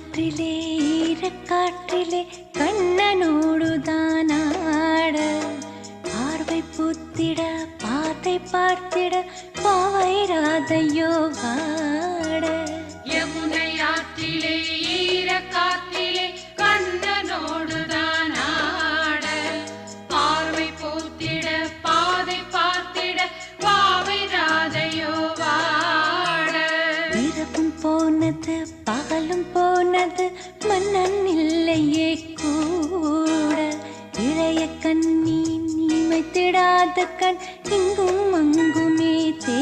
காற்றிலே ஈரக்காற்றிலே கண்ணனோடுதான் ஆட பார்வை பூத்திட பாதை பார்த்திட பாவை ராதையோ வாட யமுனை ஆற்றிலே ஈரக்காற்றிலே கண்ணனோடுதான் ஆட பார்வை பூத்திட பாதை பார்த்திட பாவை ராதையோ வாட இரவும் போனது பகலும் போனது மன்னன் இல்லையே கூட இளைய கண்ணி நீமைத்திடாத கண் இங்கும் அங்குமே தே